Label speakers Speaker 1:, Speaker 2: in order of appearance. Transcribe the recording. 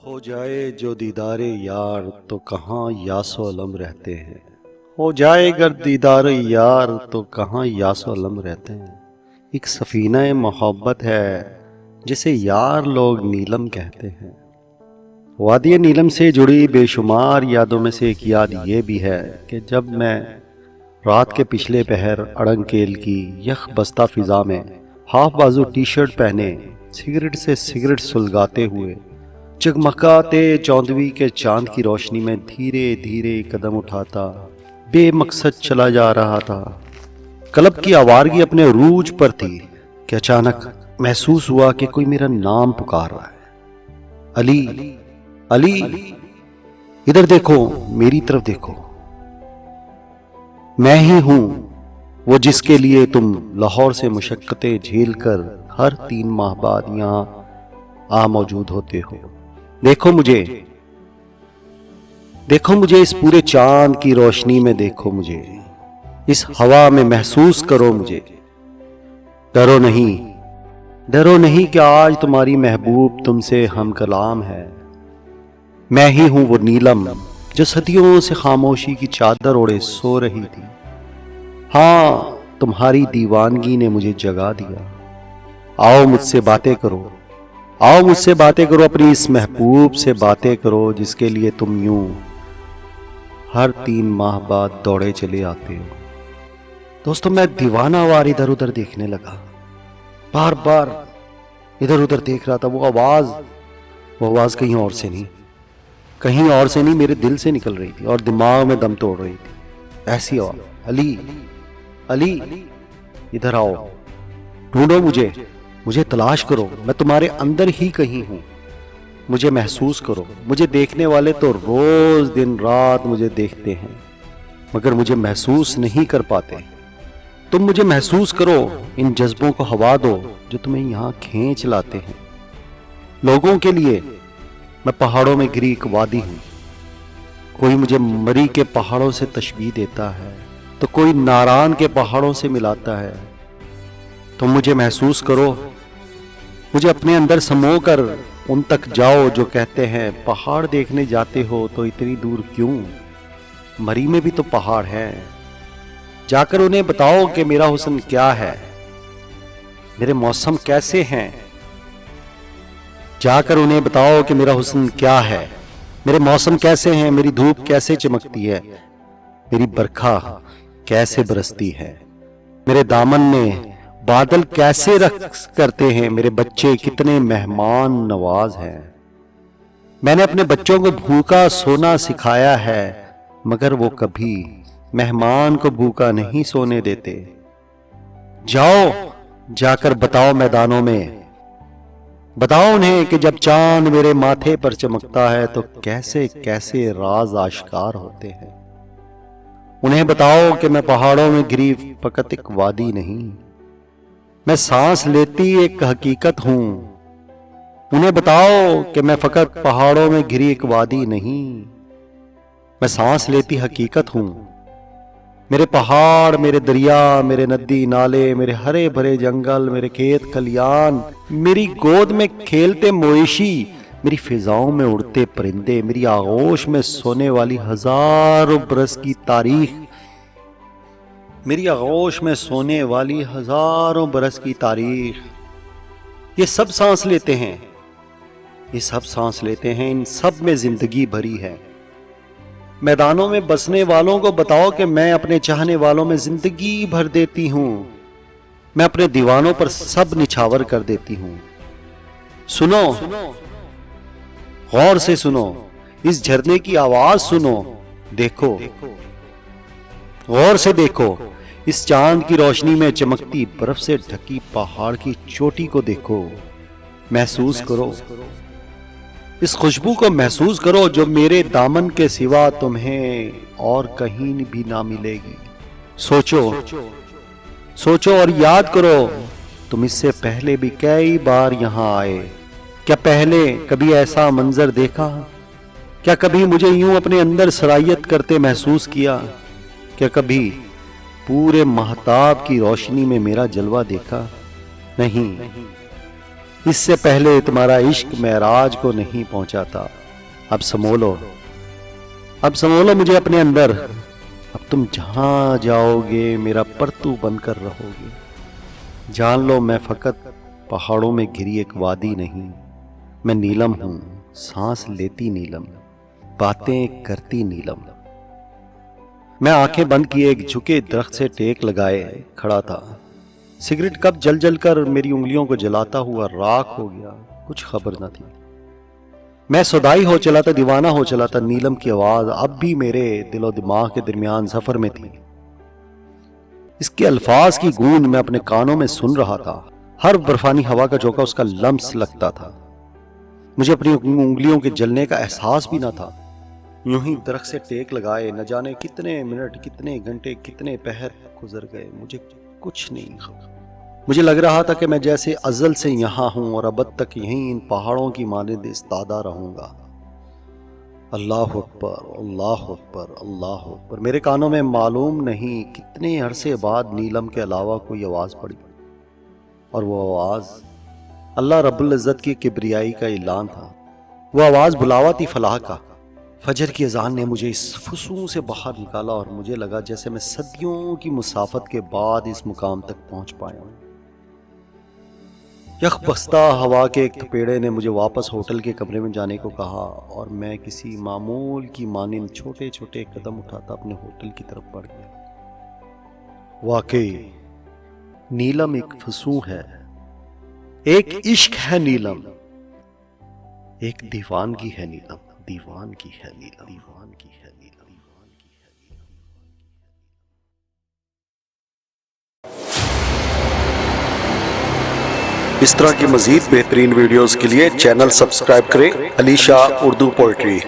Speaker 1: हो जाए जो दीदारे यार तो कहाँ यासो अलम रहते हैं। हो जाए अगर दीदारे यार तो कहाँ यासो अलम रहते हैं। एक सफीना मोहब्बत है जिसे यार लोग नीलम कहते हैं। वादी नीलम से जुड़ी बेशुमार यादों में से एक याद ये भी है कि जब मैं रात के पिछले पहर अड़ंकेल की यख बस्ता फिजा में हाफ बाजू टी शर्ट पहने सिगरेट से सिगरेट सुलगाते हुए जगमगाते चौंदवी के चांद की रोशनी में धीरे धीरे कदम उठाता बेमकसद चला जा रहा था। कलब की आवारगी अपने अरूज पर थी कि अचानक महसूस हुआ कि कोई मेरा नाम पुकार रहा है। अली, अली, इधर देखो, मेरी तरफ देखो। मैं ही हूं वो जिसके लिए तुम लाहौर से मुशक्कतें झेल कर हर 3 माह बाद यहां आ मौजूद होते हो। देखो मुझे, देखो मुझे, इस पूरे चांद की रोशनी में देखो मुझे, इस हवा में महसूस करो मुझे। डरो नहीं, डरो नहीं कि आज तुम्हारी महबूब तुमसे हम कलाम है। मैं ही हूं वो नीलम जो सदियों से खामोशी की चादर ओढ़े सो रही थी। हाँ, तुम्हारी दीवानगी ने मुझे जगा दिया। आओ मुझसे बातें करो, आओ मुझसे बातें करो, अपनी इस महबूब से बातें करो जिसके लिए तुम यूं हर 3 माह बाद दौड़े चले आते हो। दोस्तों, मैं दीवानावार इधर उधर देखने लगा, बार बार इधर उधर देख रहा था। वो आवाज कहीं और से नहीं, कहीं और से नहीं, मेरे दिल से निकल रही थी और दिमाग में दम तोड़ रही थी। ऐसी आवाज, अली, अली, इधर आओ, ढूंढो मुझे, मुझे तलाश करो, मैं तुम्हारे अंदर ही कहीं हूं। मुझे महसूस करो। मुझे देखने वाले तो रोज दिन रात मुझे देखते हैं मगर मुझे महसूस नहीं कर पाते। तुम मुझे महसूस करो, इन जज्बों को हवा दो जो तुम्हें यहां खींच लाते हैं। लोगों के लिए मैं पहाड़ों में गिरी एक वादी हूं। कोई मुझे मरी के पहाड़ों से तशबीह देता है तो कोई नारान के पहाड़ों से मिलाता है। तुम मुझे महसूस करो, मुझे अपने अंदर समो कर उन तक जाओ जो कहते हैं पहाड़ देखने जाते हो तो इतनी दूर क्यों, मरी में भी तो पहाड़ है। जाकर उन्हें बताओ कि मेरा हुस्न क्या है, मेरे मौसम कैसे हैं। जाकर उन्हें बताओ कि मेरा हुस्न क्या है, मेरे मौसम कैसे हैं, मेरी धूप कैसे चमकती है, मेरी बरखा कैसे बरसती है, मेरे दामन में बादल कैसे रक्स करते हैं, मेरे बच्चे कितने मेहमान नवाज हैं। मैंने अपने बच्चों को भूखा सोना सिखाया है मगर वो कभी मेहमान को भूखा नहीं सोने देते। जाओ, जाकर बताओ मैदानों में, बताओ उन्हें कि जब चांद मेरे माथे पर चमकता है तो कैसे कैसे राज आश्कार होते हैं। उन्हें बताओ कि मैं पहाड़ों में गिरी फकत एक वादी नहीं, मैं सांस लेती एक हकीकत हूं। उन्हें बताओ कि मैं फकत पहाड़ों में घिरी एक वादी नहीं, मैं सांस लेती हकीकत हूं। मेरे पहाड़, मेरे दरिया, मेरे नदी नाले, मेरे हरे भरे जंगल, मेरे खेत खलियान, मेरी गोद में खेलते मोएशी, मेरी फिजाओं में उड़ते परिंदे, मेरी आगोश में सोने वाली हजारों बरस की तारीख, मेरी आगोश में सोने वाली हजारों बरस की तारीख। ये सब सांस लेते हैं, ये सब सांस लेते हैं, इन सब में जिंदगी भरी है। मैदानों में बसने वालों को बताओ कि मैं अपने चाहने वालों में जिंदगी भर देती हूं। मैं अपने दीवानों पर सब निछावर कर देती हूं। सुनो, गौर से सुनो, इस झरने की आवाज सुनो। देखो, गौर से देखो, इस चांद की रोशनी में चमकती बर्फ से ढकी पहाड़ की चोटी को देखो। महसूस करो, इस खुशबू को महसूस करो जो मेरे दामन के सिवा तुम्हें और कहीं भी ना मिलेगी। सोचो, सोचो और याद करो, तुम इससे पहले भी कई बार यहां आए। क्या पहले कभी ऐसा मंजर देखा? क्या कभी मुझे यूं अपने अंदर सरायत करते महसूस किया? क्या कभी पूरे महताब की रोशनी में मेरा जलवा देखा? नहीं, اس سے پہلے تمہارا عشق معراج کو نہیں پہنچا تھا. اب سمولو مجھے اپنے اندر. اب تم جہاں جاؤ گے میرا پرتو بن کر رہو گے. جان لو میں فقط پہاڑوں میں گھری ایک وادی نہیں، میں نیلم ہوں، سانس لیتی نیلم، باتیں کرتی نیلم. میں آنکھیں بند کیے ایک جھکے درخت سے ٹیک لگائے کھڑا تھا. سگریٹ کب جل جل کر میری انگلیوں کو جلاتا ہوا راکھ ہو گیا، کچھ خبر نہ تھی. میں سودائی ہو چلا تھا، دیوانہ ہو چلا تھا. نیلم کی آواز اب بھی میرے دل و دماغ کے درمیان سفر میں تھی. اس کے الفاظ کی گونج میں اپنے کانوں میں سن رہا تھا. ہر برفانی ہوا کا جھونکا اس کا لمس لگتا تھا. مجھے اپنی انگلیوں کے جلنے کا احساس بھی نہ تھا. یوں ہی درخت سے ٹیک لگائے نہ جانے کتنے منٹ، کتنے گھنٹے، کتنے پہر گزر گئے، مجھے کچھ نہیں خبر. مجھے لگ رہا تھا کہ میں جیسے ازل سے یہاں ہوں اور ابد تک یہیں ان پہاڑوں کی مانند استادہ رہوں گا. اللہ اکبر، اللہ اکبر، اللہ اکبر. میرے کانوں میں معلوم نہیں کتنے عرصے بعد نیلم کے علاوہ کوئی آواز پڑی، اور وہ آواز اللہ رب العزت کی کبریائی کا اعلان تھا. وہ آواز بلاوا تھی فلاح کا. فجر کی اذان نے مجھے اس فسوں سے باہر نکالا اور مجھے لگا جیسے میں صدیوں کی مسافت کے بعد اس مقام تک پہنچ پایا ہوں. یخ بستہ ہوا کے ایک تھپیڑے نے مجھے واپس ہوٹل کے کمرے میں جانے کو کہا اور میں کسی معمول کی مانند چھوٹے چھوٹے قدم اٹھاتا اپنے ہوٹل کی طرف بڑھ گیا. واقعی نیلم ایک فسوں ہے، ایک عشق ہے نیلم، ایک دیوانگی ہے نیلم، دیوانگی ہے نیلم، دیوانگی ہے نیلم. اس طرح کی مزید بہترین ویڈیوز کے لیے چینل سبسکرائب کریں. علی شاہ اردو پوئٹری.